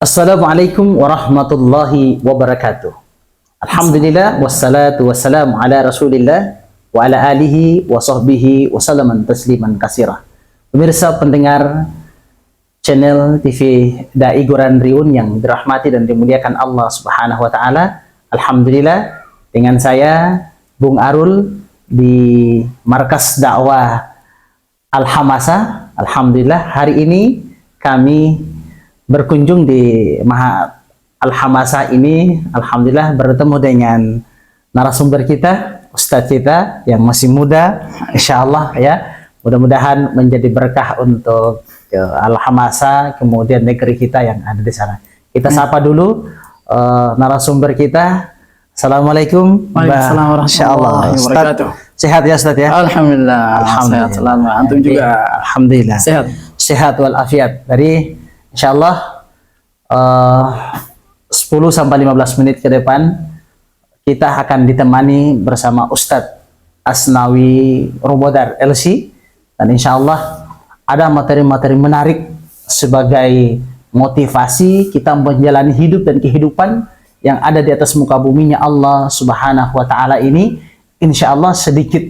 Assalamualaikum warahmatullahi wabarakatuh. Alhamdulillah wassalatu wassalamu ala Rasulillah wa ala alihi wa sahbihi wa sallaman tasliman katsira. Pemirsa pendengar channel TV Dai Quran Riun yang dirahmati dan dimuliakan Allah Subhanahu wa taala. Alhamdulillah dengan saya Bung Arul di Markas Dakwah Al-Hamasa. Alhamdulillah hari ini kami berkunjung di Maha Al-Hamasa ini, alhamdulillah bertemu dengan narasumber kita, Ustadz kita yang masih muda, insya Allah ya, mudah-mudahan menjadi berkah untuk Al-Hamasa, kemudian negeri kita yang ada di sana. Kita sapa dulu narasumber kita. Assalamualaikum. Waalaikumsalam warahmatullahi wabarakatuh. Sehat ya Ustadz ya? Alhamdulillah. Alhamdulillah. Sehat selalu. Antum juga. Alhamdulillah. Sehat. Sehat walafiat. Dari insyaallah 10 sampai 15 menit ke depan kita akan ditemani bersama Ustadz Asnawi Romodar LC, dan insyaallah ada materi-materi menarik sebagai motivasi kita menjalani hidup dan kehidupan yang ada di atas muka buminya Allah Subhanahu wa taala ini. Insyaallah sedikit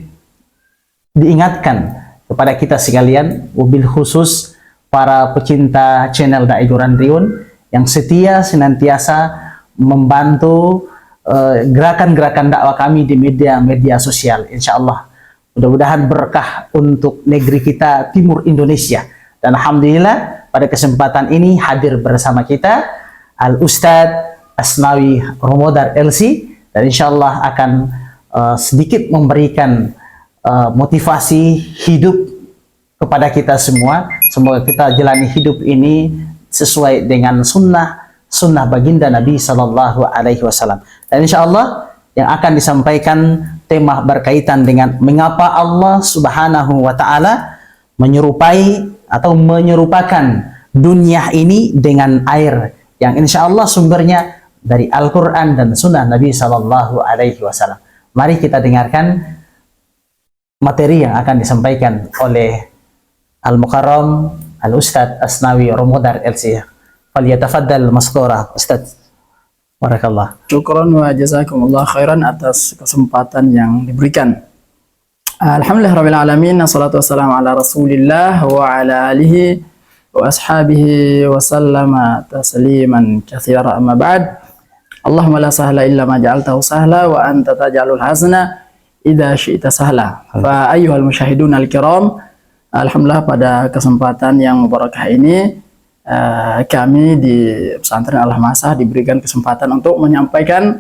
diingatkan kepada kita sekalian, wabil khusus para pecinta channel Dai Quran Riun yang setia senantiasa membantu gerakan-gerakan dakwah kami di media-media sosial. Insya Allah mudah-mudahan berkah untuk negeri kita Timur Indonesia. Dan alhamdulillah pada kesempatan ini hadir bersama kita Al-Ustadz Asnawi Romodar LC, dan insya Allah akan sedikit memberikan motivasi hidup kepada kita semua. Semoga kita jalani hidup ini sesuai dengan sunnah baginda Nabi Sallallahu Alaihi Wasallam. Dan insya Allah yang akan disampaikan tema berkaitan dengan mengapa Allah Subhanahu Wa Taala menyerupai atau menyerupakan dunia ini dengan air, yang insya Allah sumbernya dari Al-Quran dan sunnah Nabi Sallallahu Alaihi Wasallam. Mari kita dengarkan materi yang akan disampaikan oleh Al-Mukarram Al-Ustadz Asnawi Romodar LC. Falyatafaddal maskura Ustadz. Barakallah. Syukran wa jazakumullah khairan atas kesempatan yang diberikan. Alhamdulillah rabbil alamin, wassalatu wassalamu ala Rasulillah wa ala alihi wa ashabihi wa sallama tasliman katsira, amma ba'd. Allahumma la sahla illa ma ja'altahu sahla wa anta taj'alul hazna idza syi'ta sahla. Fa ayyuhal musyahidun al-kiram, alhamdulillah pada kesempatan yang mubarakah ini kami di pesantren Al-Hamasa diberikan kesempatan untuk menyampaikan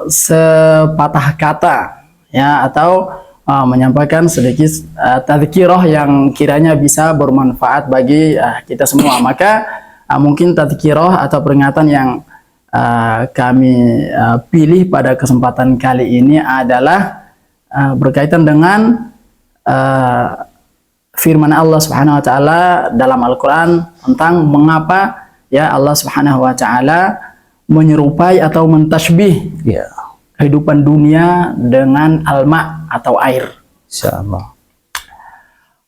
sepatah kata ya, atau menyampaikan sedikit tadzkirah yang kiranya bisa bermanfaat bagi kita semua. Maka mungkin tadzkirah atau peringatan yang kami pilih pada kesempatan kali ini adalah berkaitan dengan firman Allah Subhanahu wa taala dalam Al-Qur'an tentang mengapa ya Allah Subhanahu wa taala menyerupai atau mentashbih kehidupan dunia dengan alma atau air. Insyaallah.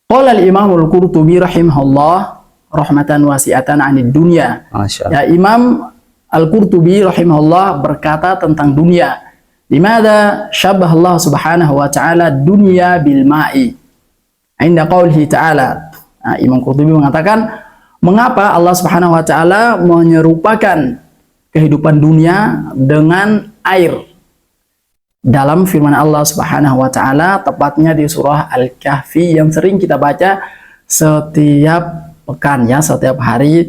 Qala al-Imam Al-Qurtubi rahimahullah rahmatan wasi'atan 'anid dunya. Ya, Imam Al-Qurtubi rahimahullah berkata tentang dunia. Limadha syabbaha Allah Subhanahu wa taala dunya bil ma'i? Inda qaulihi ta'ala. Imam Qurtubi mengatakan, mengapa Allah Subhanahu wa taala menyerupakan kehidupan dunia dengan air? Dalam firman Allah Subhanahu wa taala, tepatnya di surah Al-Kahfi yang sering kita baca setiap pekan ya, setiap hari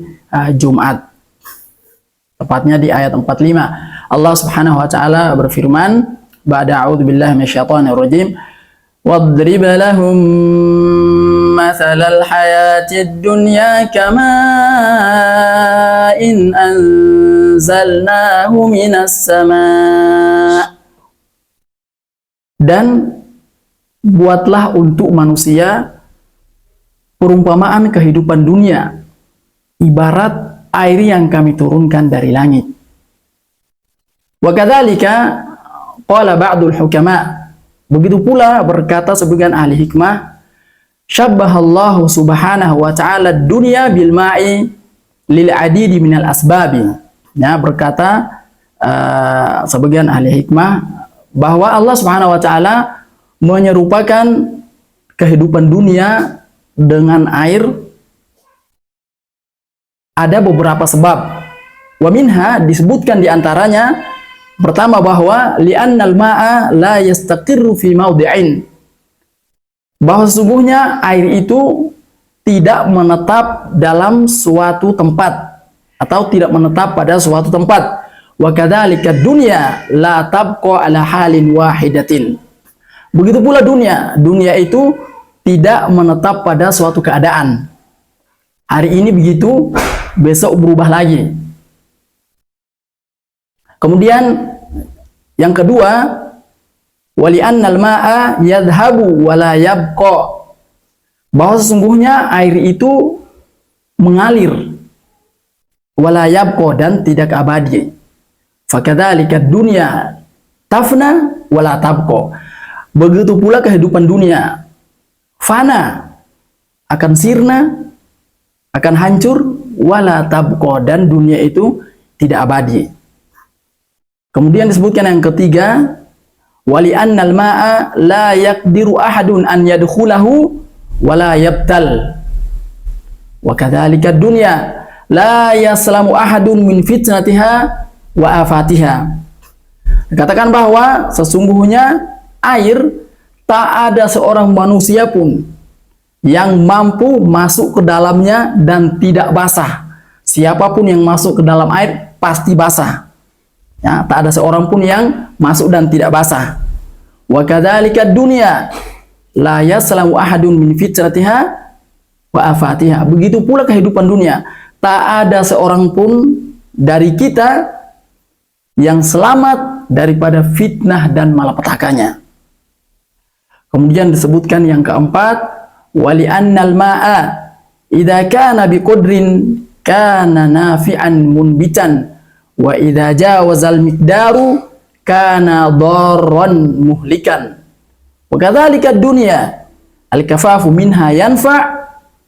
Jumat. Tepatnya di ayat 45. Allah Subhanahu wa taala berfirman, ba'da a'udzubillahi minasyaitonir rajim, wadrib lahum mathalal hayatid dunya kama'in anzalnahu minas sama'. Dan buatlah untuk manusia perumpamaan kehidupan dunia ibarat air yang kami turunkan dari langit. Wa kadzalika qala ba'dul hukama, begitu pula berkata sebagian ahli hikmah, syabbahallahu subhanahu wa ta'ala dunya bil ma'i lil adidi minal asbabi. Ya, berkata sebagian ahli hikmah bahwa Allah Subhanahu wa taala menyerupakan kehidupan dunia dengan air ada beberapa sebab. Wa minha, disebutkan diantaranya, pertama bahwa li'annal ma'a la yastaqirru fi mawdi'in, bahwa sesungguhnya air itu tidak menetap dalam suatu tempat atau tidak menetap pada suatu tempat. Wa kadzalika dunya la tabqa ala halin wahidatin. Begitu pula dunia itu tidak menetap pada suatu keadaan. Hari ini begitu, besok berubah lagi. Kemudian yang kedua, wali annal ma'a yadhhabu wa la yabqa, bahwa sesungguhnya air itu mengalir, wala yabqa, dan tidak abadi. Fakadzalika dunya tafna wala tabqa. Begitu pula kehidupan dunia fana, akan sirna, akan hancur, wala tabqa, dan dunia itu tidak abadi. Kemudian disebutkan yang ketiga, wali annal ma'a la yaqdiru ahadun an yadkhulahu wala yabtal. Wa kadzalika dunya la yaslamu ahadun min fitnatiha wa afatiha. Dikatakan bahwa sesungguhnya air tak ada seorang manusia pun yang mampu masuk ke dalamnya dan tidak basah. Siapapun yang masuk ke dalam air pasti basah. Ya, tak ada seorang pun yang masuk dan tidak basah. Wa kadzalika dunya la yaslamu ahadun min fitnatiha wa afatiha. Begitu pula kehidupan dunia, tak ada seorang pun dari kita yang selamat daripada fitnah dan malapetakannya. Kemudian disebutkan yang keempat, wali annal ma'a idza kana biqadrin kana nafi'an munbitan wa idza jawazal miqdaru kana dharran muhlikan. Wa kadzalika dunya al-kafafu minha yanfa'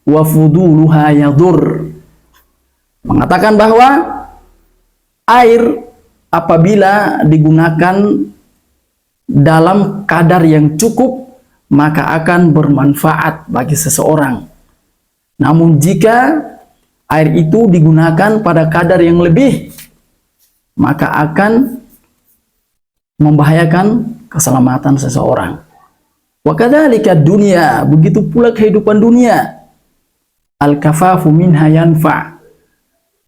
wa fuduluha yadur. Mengatakan bahwa air apabila digunakan dalam kadar yang cukup maka akan bermanfaat bagi seseorang. Namun jika air itu digunakan pada kadar yang lebih, maka akan membahayakan keselamatan seseorang. Wa kadzalika dunya, begitu pula kehidupan dunia. Al-kafafu minha yanfa',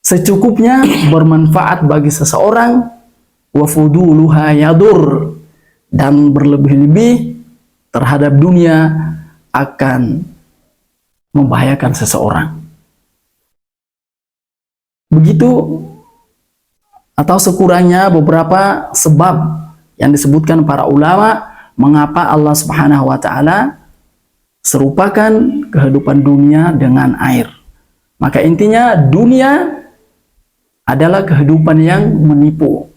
secukupnya bermanfaat bagi seseorang. Wa fuduluha yadur, dan berlebih-lebih terhadap dunia akan membahayakan seseorang. Begitu atau sekurangnya beberapa sebab yang disebutkan para ulama mengapa Allah Subhanahu wa taala serupakan kehidupan dunia dengan air. Maka intinya dunia adalah kehidupan yang menipu.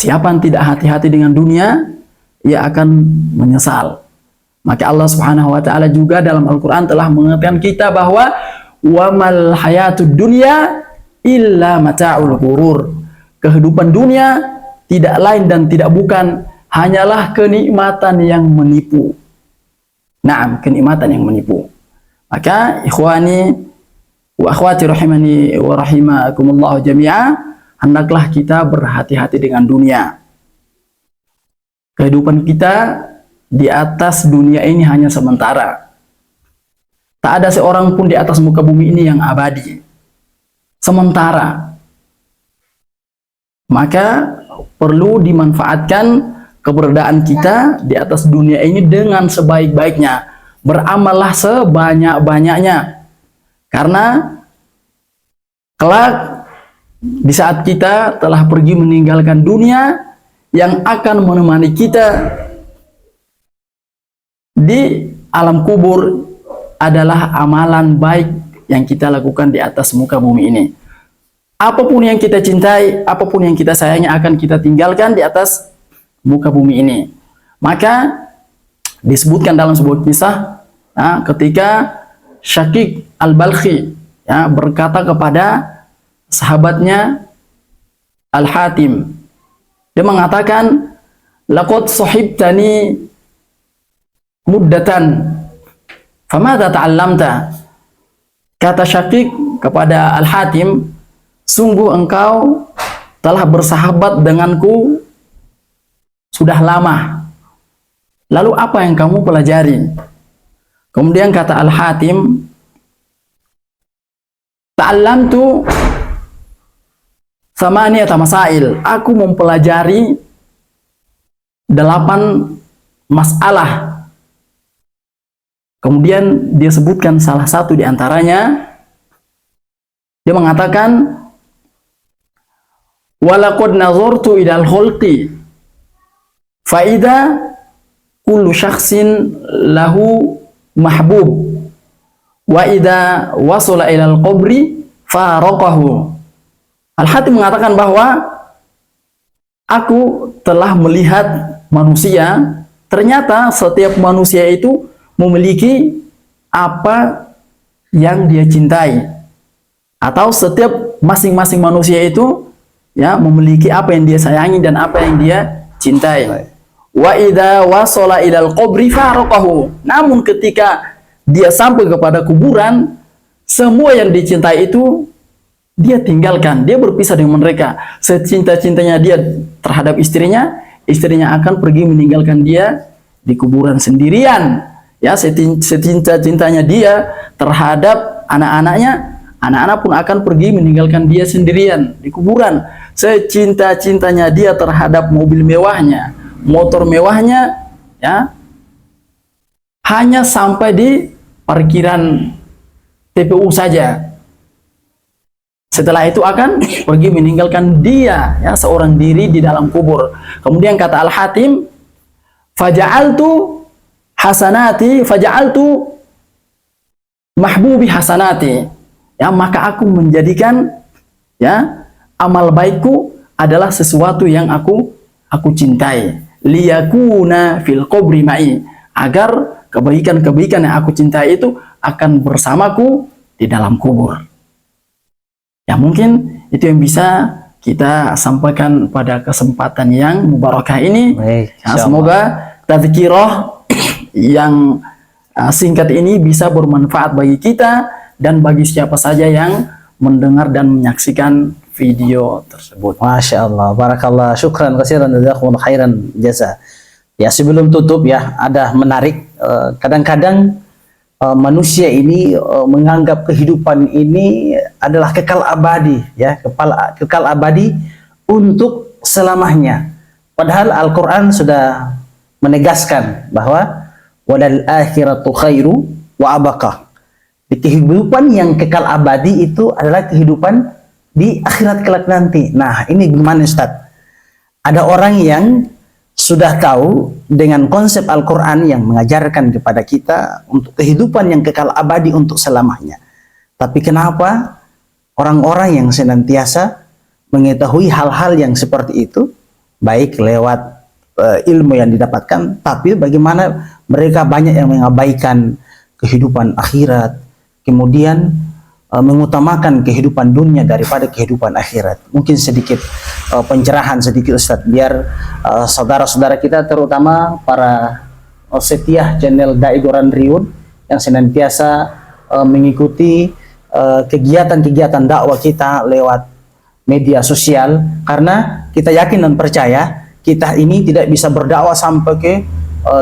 Siapa yang tidak hati-hati dengan dunia, ia akan menyesal. Maka Allah Subhanahu wa taala juga dalam Al-Qur'an telah mengingatkan kita bahwa wamal hayatud dunya illa mata'ul ghurur. Kehidupan dunia tidak lain dan tidak bukan hanyalah kenikmatan yang menipu. Naam, kenikmatan yang menipu. Maka ikhwani wa akhwati rahimani wa rahimakumullah jami'a, hendaklah kita berhati-hati dengan dunia. Kehidupan kita di atas dunia ini hanya sementara. Tak ada seorang pun di atas muka bumi ini yang abadi. Sementara. Maka perlu dimanfaatkan keberadaan kita di atas dunia ini dengan sebaik-baiknya. Beramallah sebanyak-banyaknya. Karena kelak di saat kita telah pergi meninggalkan dunia, yang akan menemani kita di alam kubur adalah amalan baik yang kita lakukan di atas muka bumi ini. Apapun yang kita cintai, apapun yang kita sayangi akan kita tinggalkan di atas muka bumi ini. Maka disebutkan dalam sebuah kisah, ketika Syaqiq al-Balkhi, ya, berkata kepada sahabatnya Al-Hatim. Dia mengatakan, laqad sahibtani muddatan famadza ta'allamta. Kata Syaqiq kepada Al-Hatim, sungguh engkau telah bersahabat denganku sudah lama. Lalu apa yang kamu pelajari? Kemudian kata Al-Hatim, ta'allamtu thamaniyata masail. Aku mempelajari 8 masalah. Kemudian dia sebutkan salah satu di antaranya. Dia mengatakan, walaqad nazartu ilal khulqi fa idza kullu syakhsin lahu mahbub wa idza wasala ilal qabri faraqahu. Al-Hatim mengatakan bahwa aku telah melihat manusia, ternyata setiap manusia itu memiliki apa yang dia cintai, atau setiap masing-masing manusia itu ya memiliki apa yang dia sayangi dan apa yang dia cintai. Wa idza wasala ilal qabri faraqahu. Namun ketika dia sampai kepada kuburan, semua yang dicintai itu dia tinggalkan, dia berpisah dengan mereka. Secinta-cintanya dia terhadap istrinya, istrinya akan pergi meninggalkan dia di kuburan sendirian. Ya, secinta-cintanya dia terhadap anak-anaknya, anak-anak pun akan pergi meninggalkan dia sendirian di kuburan. Secinta-cintanya dia terhadap mobil mewahnya, motor mewahnya, ya, hanya sampai di parkiran TPU saja. Setelah itu akan pergi meninggalkan dia, ya, seorang diri di dalam kubur. Kemudian kata Al-Hatim, faja'altu hasanati faja'altu mahbubi hasanati. Ya, maka aku menjadikan, ya, amal baikku adalah sesuatu yang aku cintai. Liyakuna fil qabri ma'i, agar kebaikan-kebaikan yang aku cintai itu akan bersamaku di dalam kubur. Ya, mungkin itu yang bisa kita sampaikan pada kesempatan yang mubarakah ini. Baik, ya, semoga tadzkirah yang singkat ini bisa bermanfaat bagi kita dan bagi siapa saja yang mendengar dan menyaksikan video tersebut. Masya Allah, barakallah, syukran kasiran, jazakumullah khairan jasa. Ya, sebelum tutup ya, ada menarik. Kadang-kadang manusia ini menganggap kehidupan ini adalah kekal abadi, ya, kekal abadi untuk selamanya. Padahal Al-Quran sudah menegaskan bahwa walal akhiratu khairu wa abaqah. Kehidupan yang kekal abadi itu adalah kehidupan di akhirat kelak nanti. Nah, ini gimana Ustaz? Ada orang yang sudah tahu dengan konsep Al-Quran yang mengajarkan kepada kita untuk kehidupan yang kekal abadi untuk selamanya. Tapi kenapa orang-orang yang senantiasa mengetahui hal-hal yang seperti itu, baik lewat ilmu yang didapatkan, tapi bagaimana mereka banyak yang mengabaikan kehidupan akhirat, kemudian mengutamakan kehidupan dunia daripada kehidupan akhirat. Mungkin sedikit pencerahan sedikit Ustadz, biar saudara-saudara kita, terutama para setia channel Dai Quran Riun yang senantiasa mengikuti kegiatan-kegiatan dakwah kita lewat media sosial, karena kita yakin dan percaya kita ini tidak bisa berdakwah sampai ke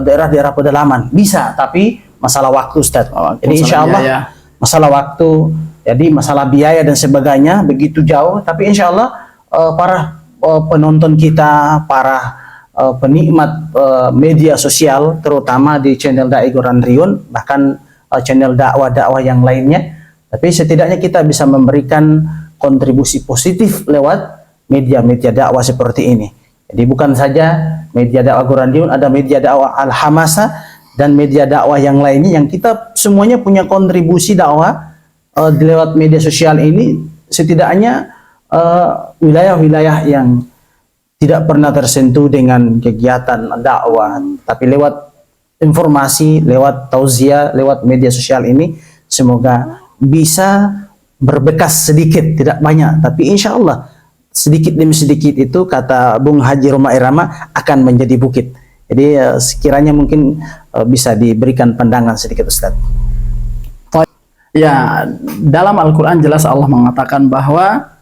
daerah-daerah pedalaman. Bisa, tapi masalah waktu Ustaz. Jadi insya Allah ya, masalah waktu, jadi masalah biaya dan sebagainya begitu jauh. Tapi insya Allah para penonton kita, para penikmat media sosial, terutama di channel Dai Quran Riun, bahkan channel dakwah-dakwah yang lainnya, tapi setidaknya kita bisa memberikan kontribusi positif lewat media-media dakwah seperti ini. Jadi bukan saja media dakwah Quran Riun, ada media dakwah Al-Hamasa dan media dakwah yang lainnya, yang kita semuanya punya kontribusi dakwah lewat media sosial ini. Setidaknya wilayah-wilayah yang tidak pernah tersentuh dengan kegiatan dakwah, tapi lewat informasi, lewat tauziah, lewat media sosial ini, semoga bisa berbekas sedikit, tidak banyak, tapi insya Allah sedikit demi sedikit itu, kata Bung Haji Roma Irama, akan menjadi bukit. Jadi sekiranya mungkin bisa diberikan pandangan sedikit Ustaz. Ya, dalam Al-Quran jelas Allah mengatakan bahwa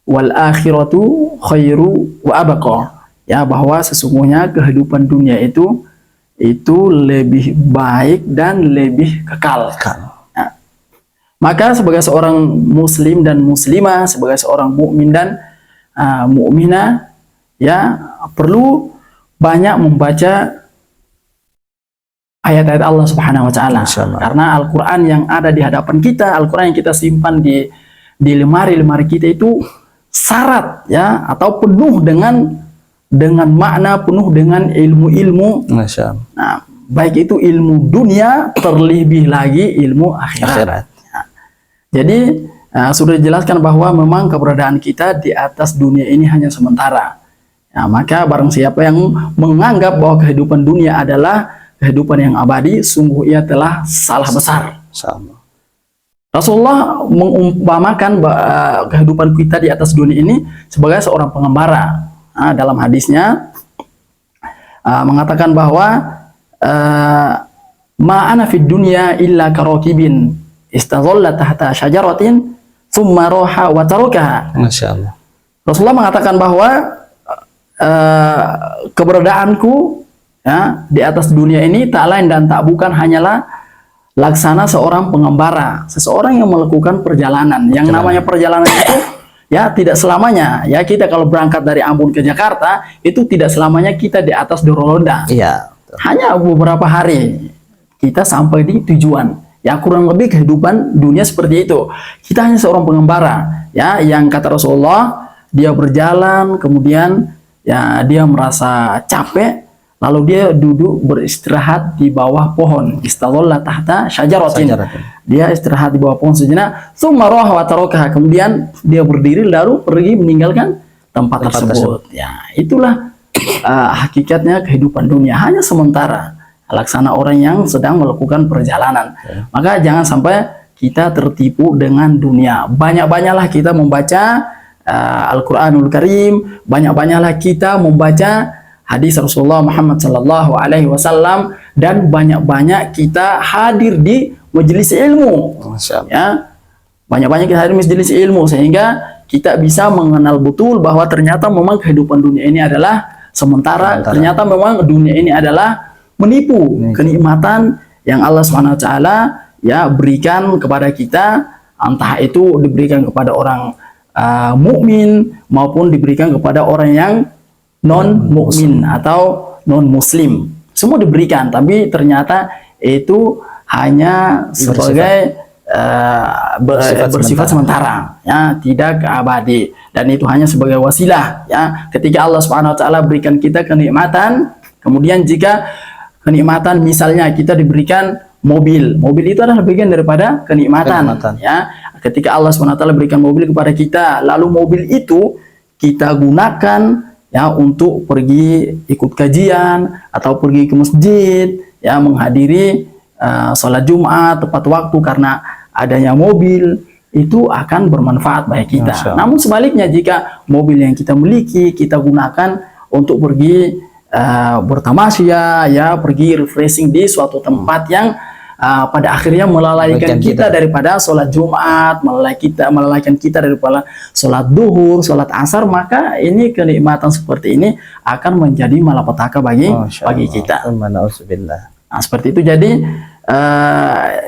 wal akhiratu khairu wa abqa. Ya, bahwa sesungguhnya kehidupan dunia itu lebih baik dan lebih kekal. Ya. Maka sebagai seorang muslim dan muslimah, sebagai seorang mukmin dan mukminah, ya perlu banyak membaca ayat-ayat Allah Subhanahu wa taala. Karena Al-Qur'an yang ada di hadapan kita, Al-Qur'an yang kita simpan di lemari-lemari kita itu syarat, ya, atau penuh dengan makna, penuh dengan ilmu-ilmu. Nah, baik itu ilmu dunia, terlebih lagi ilmu akhirat. Ya. Jadi sudah dijelaskan bahwa memang keberadaan kita di atas dunia ini hanya sementara. Ya, maka barang siapa yang menganggap bahwa kehidupan dunia adalah kehidupan yang abadi, sungguh ia telah salah besar. Rasulullah mengumpamakan kehidupan kita di atas dunia ini sebagai seorang pengembara. Dalam hadisnya mengatakan bahwa ma ana fid dunya illa karakibin istazalla tahta syajaratin thumma raha wa tarakaha. Masyaallah. Rasulullah mengatakan bahwa keberadaanku, ya, di atas dunia ini tak lain dan tak bukan hanyalah laksana seorang pengembara, seseorang yang melakukan perjalanan. Yang namanya perjalanan itu, ya, tidak selamanya. Ya, kita kalau berangkat dari Ambon ke Jakarta itu tidak selamanya kita di atas Dororonda. Iya. Hanya beberapa hari kita sampai di tujuan. Ya, kurang lebih kehidupan dunia seperti itu. Kita hanya seorang pengembara, ya, yang kata Rasulullah, dia berjalan, kemudian ya dia merasa capek, lalu dia duduk beristirahat di bawah pohon. Istadalla tahta syajaratin. Dia istirahat di bawah pohon sejenak. Tsumma raha wa tarakaha. Kemudian dia berdiri lalu pergi meninggalkan tempat tersebut. Ya, itulah hakikatnya kehidupan dunia, hanya sementara. Laksana orang yang sedang melakukan perjalanan. Maka jangan sampai kita tertipu dengan dunia. Banyak-banyaklah kita membaca Al-Quranul Karim, banyak-banyaklah kita membaca hadis Rasulullah Muhammad Sallallahu Alaihi Wasallam, dan banyak-banyak kita hadir di majelis ilmu. Ya, banyak-banyak kita hadir di majelis ilmu sehingga kita bisa mengenal betul bahwa ternyata memang kehidupan dunia ini adalah sementara. Ternyata memang dunia ini adalah menipu kenikmatan yang Allah Subhanahu Wa Taala, ya, berikan kepada kita, entah itu diberikan kepada orang mukmin maupun diberikan kepada orang yang non mukmin atau non muslim, semua diberikan, tapi ternyata itu hanya sebagai bersifat sementara, ya, tidak abadi, dan itu hanya sebagai wasilah, ya. Ketika Allah Subhanahu Wa Taala berikan kita kenikmatan, kemudian jika kenikmatan misalnya kita diberikan mobil itu adalah bagian daripada kenikmatan. Ya. Ketika Allah SWT berikan mobil kepada kita, lalu mobil itu kita gunakan, ya, untuk pergi ikut kajian atau pergi ke masjid, ya, menghadiri sholat Jumat tepat waktu karena adanya mobil, itu akan bermanfaat bagi kita. Namun sebaliknya, jika mobil yang kita miliki kita gunakan untuk pergi bertamasya, ya, pergi refreshing di suatu tempat yang pada akhirnya melalaikan kita daripada sholat Jumat, melalaikan kita daripada sholat duhur, sholat asar, maka ini kenikmatan seperti ini akan menjadi malapetaka bagi kita. Nah, seperti itu. Jadi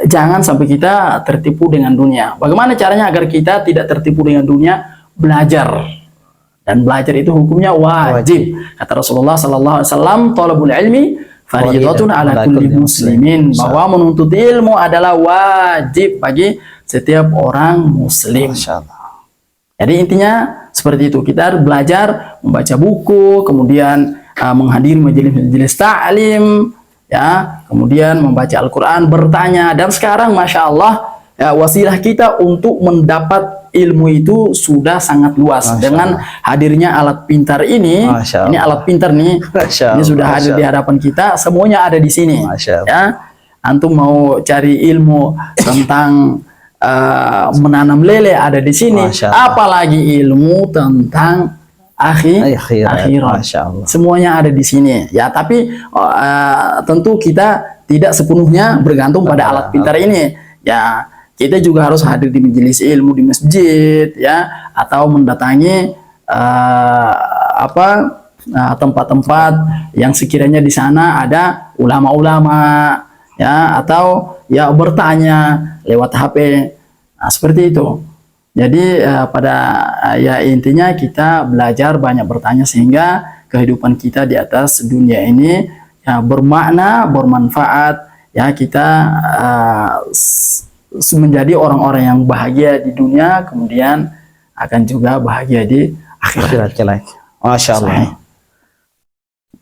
jangan sampai kita tertipu dengan dunia. Bagaimana caranya agar kita tidak tertipu dengan dunia? Belajar. Dan belajar itu hukumnya wajib. Kata Rasulullah Sallallahu Alaihi Wasallam, "Thalabul ilmi fardhatun ala kulli muslimin." Bahwa menuntut ilmu adalah wajib bagi setiap orang muslim. Jadi intinya seperti itu. Kita harus belajar, membaca buku, kemudian menghadiri majelis ta'lim, ya, kemudian membaca Al-Quran, bertanya, dan sekarang Masya Allah, ya, wasilah kita untuk mendapat ilmu itu sudah sangat luas. Dengan hadirnya alat pintar ini alat pintar nih, ini sudah hadir di hadapan kita, semuanya ada di sini. Ya, antum mau cari ilmu tentang menanam lele ada di sini, Masya Allah. apalagi ilmu tentang akhirat. Masya Allah. Semuanya ada di sini. Ya, tapi tentu kita tidak sepenuhnya bergantung pada alat pintar ini. Ya, kita juga harus hadir di majelis ilmu di masjid, ya, atau mendatangi tempat-tempat yang sekiranya di sana ada ulama-ulama, ya, atau ya bertanya lewat HP. Nah, seperti itu. Jadi ya intinya kita belajar banyak bertanya sehingga kehidupan kita di atas dunia ini ya bermakna, bermanfaat, ya kita menjadi orang-orang yang bahagia di dunia, kemudian akan juga bahagia di akhirat kelak. Masya Allah.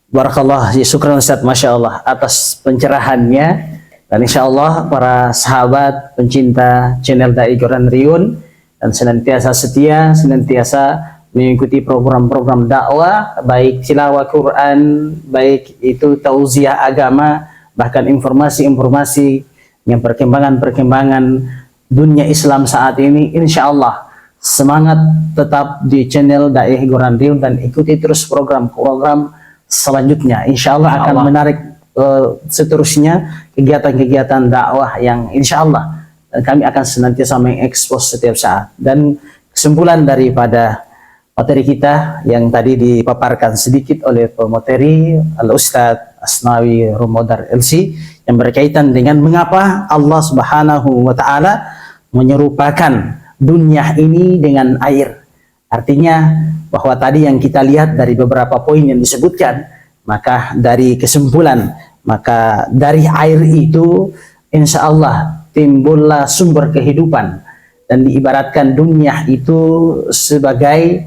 Barakallah, syukran Ustaz, Masya Allah atas pencerahannya. Dan insya Allah para sahabat pencinta channel Dai Quran Riun dan senantiasa setia, senantiasa mengikuti program-program dakwah, baik tilawah Quran, baik itu tauziah agama, bahkan informasi-informasi yang perkembangan-perkembangan dunia Islam saat ini. Insya Allah semangat tetap di channel Dai Quran Riun dan ikuti terus program-program selanjutnya. Insya Allah akan menarik seterusnya kegiatan-kegiatan dakwah yang insya Allah kami akan senantiasa mengekspos setiap saat. Dan kesimpulan daripada materi kita yang tadi dipaparkan sedikit oleh pemateri Al-Ustadz Asnawi Rumodar LC yang berkaitan dengan mengapa Allah Subhanahu wa Ta'ala menyerupakan dunia ini dengan air. Artinya bahwa tadi yang kita lihat dari beberapa poin yang disebutkan, maka dari kesimpulan, maka dari air itu insya Allah timbullah sumber kehidupan, dan diibaratkan dunia itu sebagai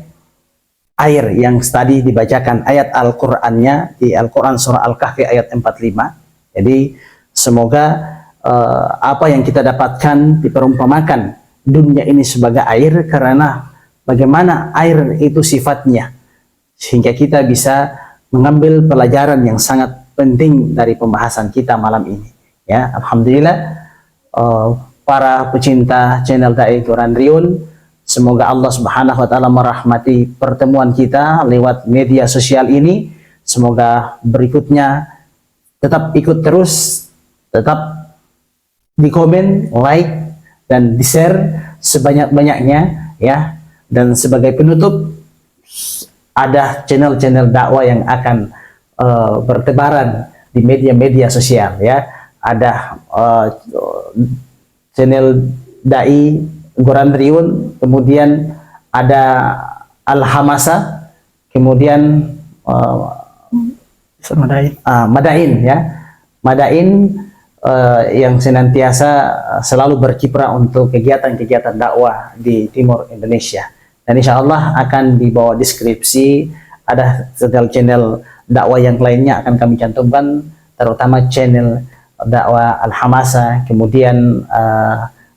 air yang tadi dibacakan ayat Al-Qur'annya di Al-Quran surah Al-Kahfi ayat 45. Jadi semoga apa yang kita dapatkan diperumpamakan dunia ini sebagai air, karena bagaimana air itu sifatnya, sehingga kita bisa mengambil pelajaran yang sangat penting dari pembahasan kita malam ini. Ya, alhamdulillah para pecinta channel Dai Quran Riun, semoga Allah Subhanahu wa Ta'ala merahmati pertemuan kita lewat media sosial ini. Semoga berikutnya tetap ikut terus, tetap di komen, like, dan di share sebanyak-banyaknya, ya. Dan sebagai penutup, ada channel-channel dakwah yang akan bertebaran di media-media sosial, ya. Ada channel Dai Quran Riun, kemudian ada Al-Hamasa, kemudian Madain, ya. Madain yang senantiasa selalu berkiprah untuk kegiatan-kegiatan dakwah di timur Indonesia. Dan insya Allah akan dibawa deskripsi, ada channel dakwah yang lainnya akan kami cantumkan, terutama channel dakwah Al-Hamasa, kemudian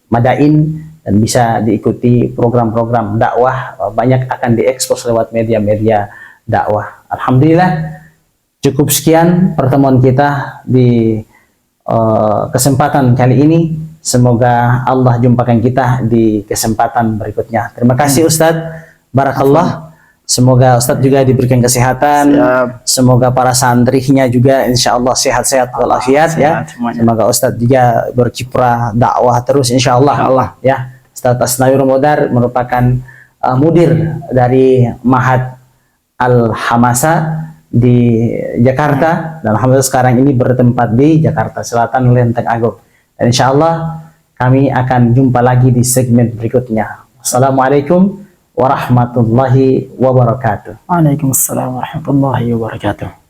Madain, dan bisa diikuti program-program dakwah, banyak akan diekspos lewat media-media dakwah. Alhamdulillah, cukup sekian pertemuan kita di kesempatan kali ini. Semoga Allah jumpakan kita di kesempatan berikutnya. Terima kasih Ustadz, barakallah. Semoga Ustadz juga diberikan kesehatan. Semoga para santrinya juga insya Allah sehat-sehat walafiat, ya. Semoga Ustadz juga berkiprah dakwah terus insya Allah. Ya, Ustadz Asnawi Rumodar merupakan mudir dari Ma'had Al-Hamasa di Jakarta, dan alhamdulillah sekarang ini bertempat di Jakarta Selatan, Lenteng Agung. Dan insya Allah kami akan jumpa lagi di segmen berikutnya. Assalamualaikum warahmatullahi wabarakatuh. Waalaikumsalam warahmatullahi wabarakatuh.